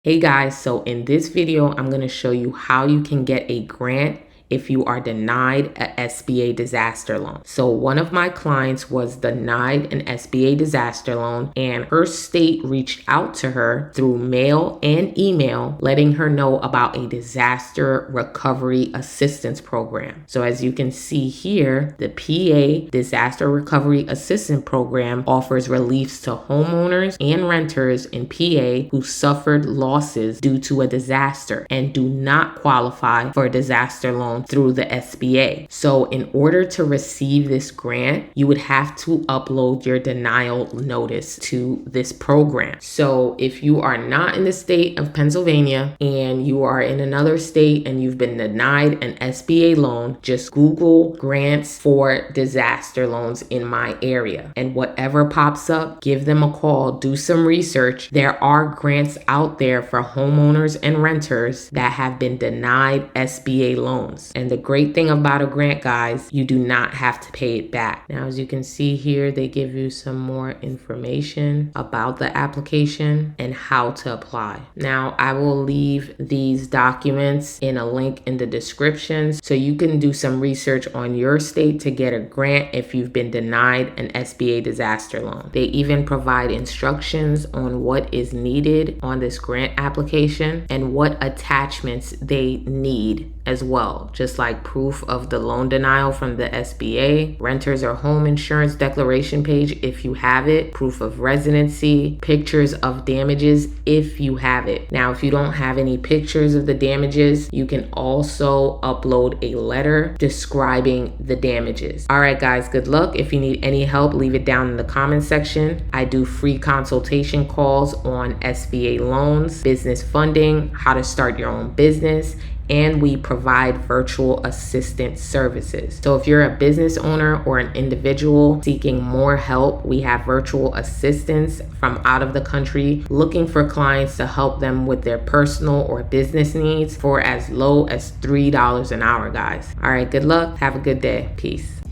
Hey guys, so in this video, I'm going to show you how you can get a grant if you are denied a SBA disaster loan. So one of my clients was denied an SBA disaster loan, and her state reached out to her through mail and email, letting her know about a disaster recovery assistance program. So as you can see here, the PA Disaster Recovery Assistance Program offers reliefs to homeowners and renters in PA who suffered losses due to a disaster and do not qualify for a disaster loan through the SBA. So in order to receive this grant, you would have to upload your denial notice to this program. So if you are not in the state of Pennsylvania and you are in another state and you've been denied an SBA loan, just Google grants for disaster loans in my area. And whatever pops up, give them a call, do some research. There are grants out there for homeowners and renters that have been denied SBA loans. And the great thing about a grant, guys, you do not have to pay it back. Now, as you can see here, they give you some more information about the application and how to apply. Now, I will leave these documents in a link in the description so you can do some research on your state to get a grant if you've been denied an SBA disaster loan. They even provide instructions on what is needed on this grant application and what attachments they need as well, just like proof of the loan denial from the SBA, renters or home insurance declaration page if you have it, proof of residency, pictures of damages if you have it. Now, if you don't have any pictures of the damages, you can also upload a letter describing the damages. All right, guys, good luck. If you need any help, leave it down in the comment section. I do free consultation calls on SBA loans, business funding, how to start your own business, and we provide virtual assistant services. So if you're a business owner or an individual seeking more help, we have virtual assistants from out of the country looking for clients to help them with their personal or business needs for as low as $3 an hour, guys. All right, good luck. Have a good day. Peace.